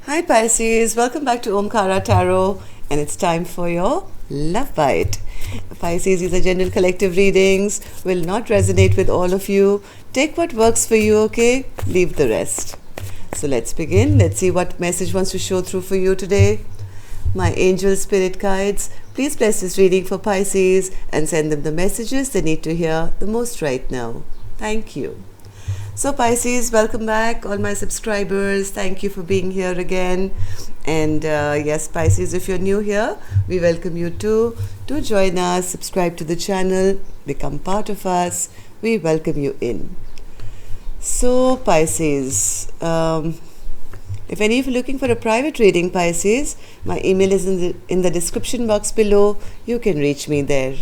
Hi Pisces, welcome back to Omkara Tarot, and it's time for your Love Bite. Pisces, these are general collective readings, will not resonate with all of you. Take what works for you, okay? Leave the rest. So let's begin. Let's see what message wants to show through for you today. My angel spirit guides, please bless this reading for Pisces and send them the messages they need to hear the most right now. Thank you. So Pisces, welcome back, all my subscribers. Thank you for being here again. And yes, Pisces, if you're new here, we welcome you too. Do join us, subscribe to the channel, become part of us. We welcome you in. So Pisces, if any of you are looking for a private reading, Pisces, my email is in the description box below. You can reach me there.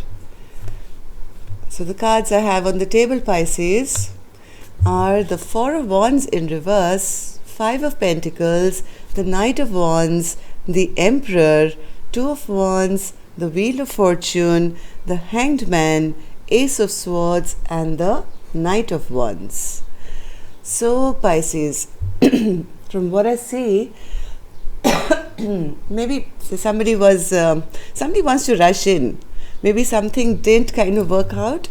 So the cards I have on the table, Pisces, are the Four of Wands in reverse, Five of Pentacles, the Knight of Wands, the Emperor, Two of Wands, the Wheel of Fortune, the Hanged Man, Ace of Swords, and the Knight of Wands. So Pisces, from what I see, maybe somebody wants to rush in. Maybe something didn't kind of work out.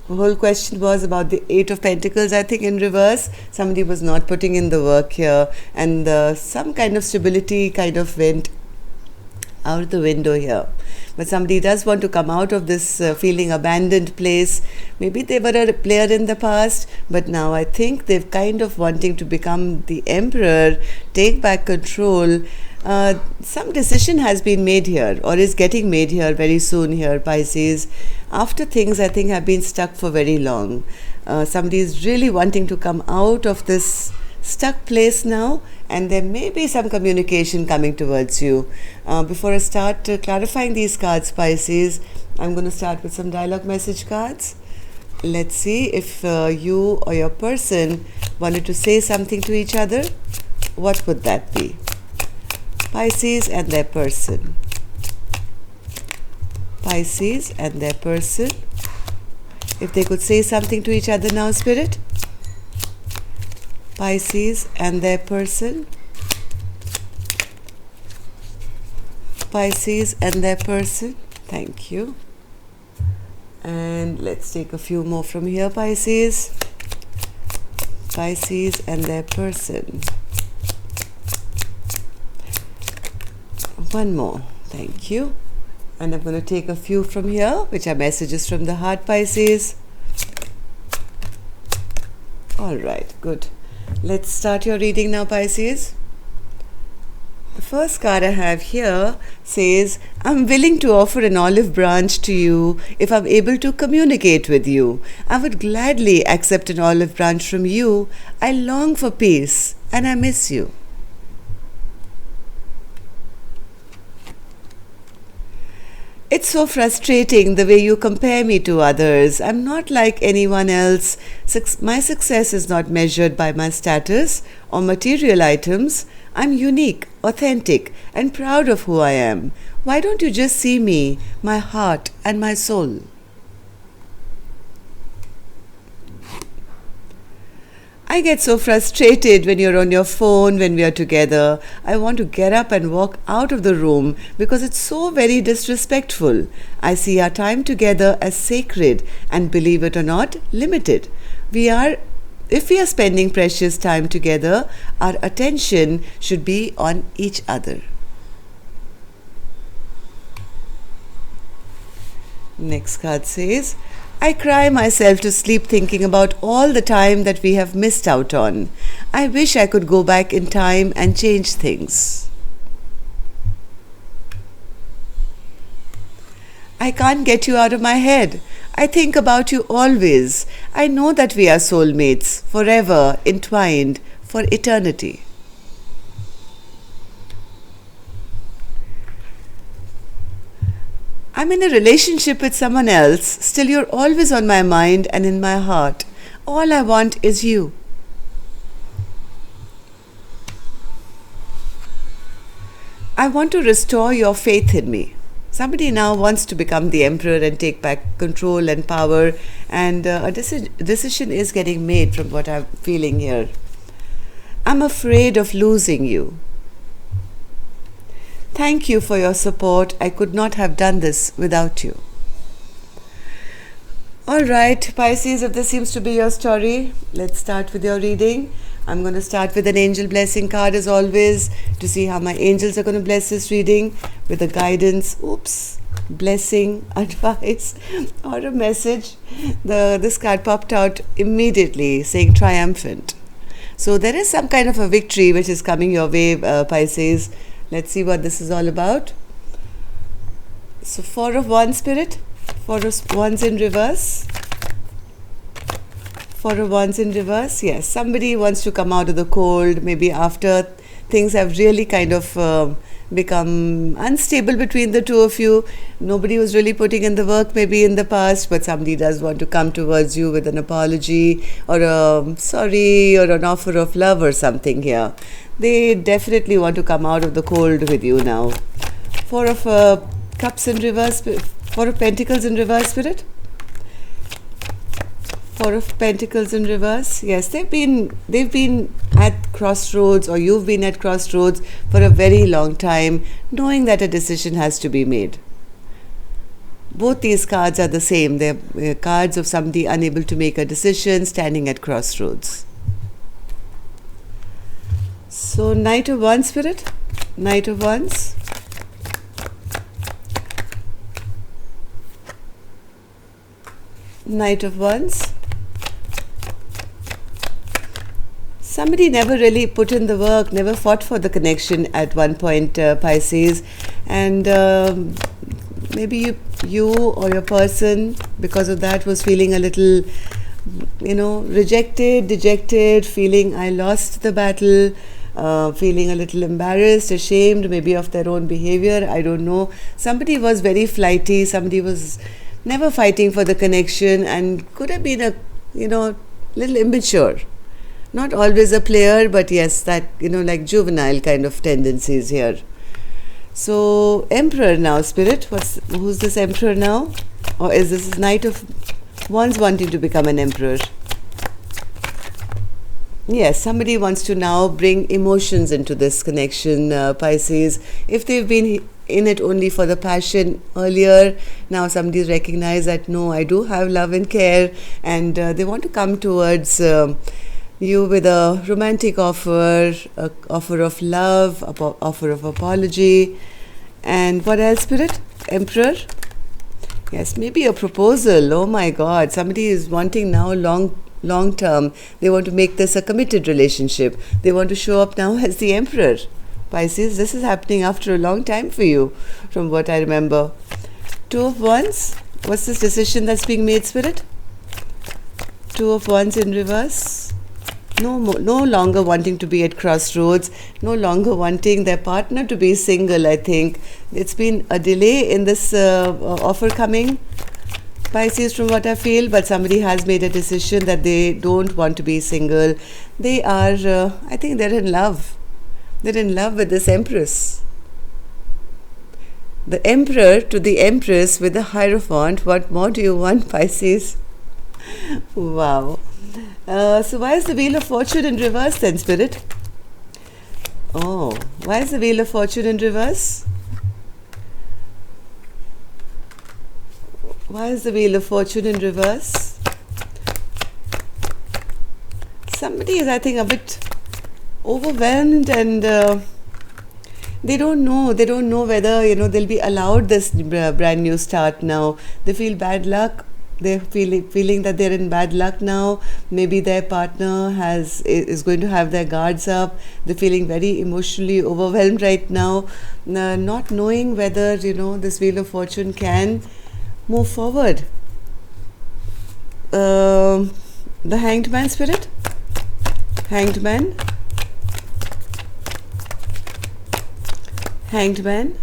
The whole question was about the Eight of Pentacles, I think, in reverse. Somebody was not putting in the work here, and some kind of stability kind of went out the window here. But somebody does want to come out of this feeling abandoned place. Maybe they were a player in the past, but now I think they're kind of wanting to become the Emperor, take back control. Some decision has been made here, or is getting made here very soon here, Pisces, after things I think have been stuck for very long. Somebody is really wanting to come out of this stuck place now, and there may be some communication coming towards you. Before I start clarifying these cards, Pisces, I'm going to start with some dialogue message cards. Let's see if you or your person wanted to say something to each other. What would that be? Pisces and their person. Pisces and their person. If they could say something to each other now, Spirit. Pisces and their person. Pisces and their person. Thank you. And let's take a few more from here, Pisces. Pisces and their person. One more. Thank you. And I'm going to take a few from here, which are messages from the heart, Pisces. All right, good. Let's start your reading now, Pisces. The first card I have here says, I'm willing to offer an olive branch to you if I'm able to communicate with you. I would gladly accept an olive branch from you. I long for peace and I miss you. It's so frustrating the way you compare me to others. I'm not like anyone else. My success is not measured by my status or material items. I'm unique, authentic, and proud of who I am. Why don't you just see me, my heart, and my soul? I get so frustrated when you're on your phone when we are together. I want to get up and walk out of the room because it's so very disrespectful. I see our time together as sacred and, believe it or not, limited. If we are spending precious time together, our attention should be on each other. Next card says, I cry myself to sleep thinking about all the time that we have missed out on. I wish I could go back in time and change things. I can't get you out of my head. I think about you always. I know that we are soulmates, forever entwined, for eternity. I'm in a relationship with someone else, still you're always on my mind and in my heart. All I want is you. I want to restore your faith in me. Somebody now wants to become the emperor and take back control and power, and a decision is getting made from what I'm feeling here. I'm afraid of losing you. Thank you for your support. I could not have done this without you. Alright, Pisces, if this seems to be your story, let's start with your reading. I'm going to start with an angel blessing card as always to see how my angels are going to bless this reading with a guidance, blessing, advice, or a message. This card popped out immediately saying triumphant. So there is some kind of a victory which is coming your way, Pisces. Let's see what this is all about. So 4 of Wands, Spirit. 4 of Wands in reverse. 4 of Wands in reverse. Yes, somebody wants to come out of the cold, maybe after things have really kind of become unstable between the two of you. Nobody was really putting in the work maybe in the past, but somebody does want to come towards you with an apology or a sorry or an offer of love or something here. They definitely want to come out of the cold with you now. 4 of Cups in reverse, 4 of Pentacles in reverse, Spirit. 4 of Pentacles in reverse. Yes, they've been at crossroads, or you've been at crossroads for a very long time, knowing that a decision has to be made. Both these cards are the same. They're cards of somebody unable to make a decision, standing at crossroads. So Knight of Wands, Spirit. Knight of Wands. Knight of Wands. Somebody never really put in the work, never fought for the connection at one point, Pisces, and maybe you or your person, because of that, was feeling a little, rejected, dejected, feeling I lost the battle, feeling a little embarrassed, ashamed, maybe of their own behavior. I don't know. Somebody was very flighty. Somebody was never fighting for the connection and could have been a, little immature. Not always a player, but yes, that, like juvenile kind of tendencies here. So, Emperor now, Spirit. Who's this Emperor now? Or is this Knight of Wands wanting to become an Emperor? Yes, somebody wants to now bring emotions into this connection, Pisces. If they've been in it only for the passion earlier, now somebody's recognized that, no, I do have love and care, and they want to come towards you with a romantic offer, an offer of love, offer of apology. And what else, Spirit? Emperor? Yes, maybe a proposal. Oh my God, somebody is wanting now long term. They want to make this a committed relationship. They want to show up now as the Emperor. Pisces, this is happening after a long time for you, from what I remember. 2 of Wands. What's this decision that's being made, Spirit? 2 of Wands in reverse. No longer wanting to be at crossroads, no longer wanting their partner to be single, I think. It's been a delay in this offer coming, Pisces, from what I feel, but somebody has made a decision that they don't want to be single. They are, I think they're in love. They're in love with this Empress. The Emperor to the Empress with the Hierophant. What more do you want, Pisces? Wow. So why is the Wheel of Fortune in reverse then, Spirit? Oh, why is the Wheel of Fortune in reverse? Why is the Wheel of Fortune in reverse? Somebody is, I think, a bit overwhelmed, and they don't know whether, they'll be allowed this brand new start now. They feel bad luck. They're feeling that they're in bad luck now. Maybe their partner is going to have their guards up. They're feeling very emotionally overwhelmed right now, not knowing whether, this Wheel of Fortune can move forward. The Hanged Man, Spirit. Hanged Man. Hanged Man.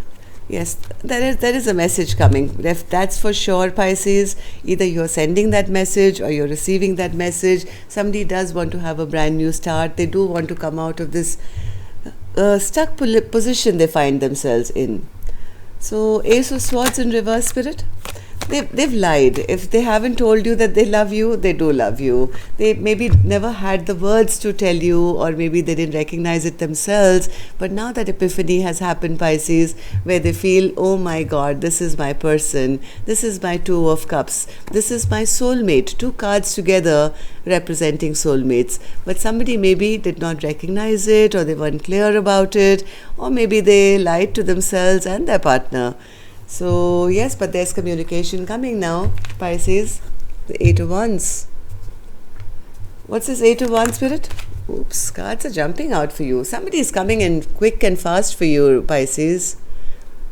Yes, there is a message coming. That's for sure, Pisces. Either you're sending that message or you're receiving that message. Somebody does want to have a brand new start. They do want to come out of this stuck position they find themselves in. So, Ace of Swords in reverse, Spirit. they've lied. If they haven't told you that they love you, they do love you. They maybe never had the words to tell you, or maybe they didn't recognize it themselves. But now that epiphany has happened, Pisces, where they feel, oh my God, this is my person. This is my Two of Cups. This is my soulmate. Two cards together representing soulmates. But somebody maybe did not recognize it, or they weren't clear about it, or maybe they lied to themselves and their partner. So yes, but there's communication coming now, Pisces. The Eight of Wands. What's this Eight of Wands, Spirit? Oops, cards are jumping out for you. Somebody is coming in quick and fast for you, Pisces.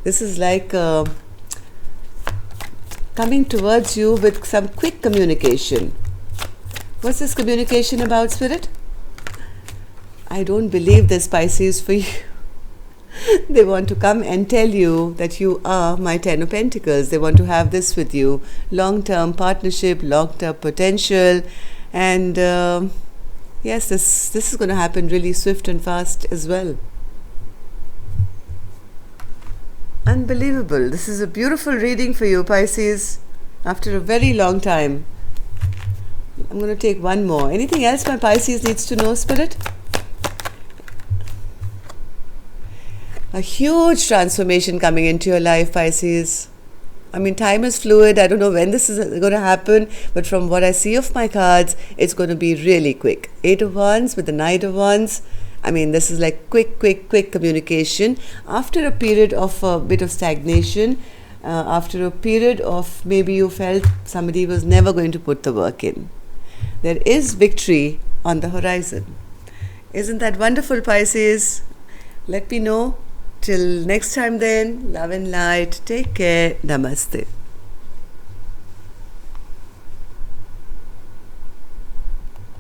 This is like coming towards you with some quick communication. What's this communication about, Spirit? I don't believe this, Pisces, for you. They want to come and tell you that you are my Ten of Pentacles. They want to have this with you. Long-term partnership, long-term potential. And yes, this is going to happen really swift and fast as well. Unbelievable. This is a beautiful reading for you, Pisces, after a very long time. I'm going to take one more. Anything else my Pisces needs to know, Spirit? A huge transformation coming into your life, Pisces. I mean, time is fluid. I don't know when this is going to happen, but from what I see of my cards, it's going to be really quick. Eight of Wands with the Knight of Wands. I mean, this is like quick communication. After a period of a bit of stagnation, after a period of maybe you felt somebody was never going to put the work in, there is victory on the horizon. Isn't that wonderful, Pisces? Let me know. Till next time then, love and light. Take care. Namaste.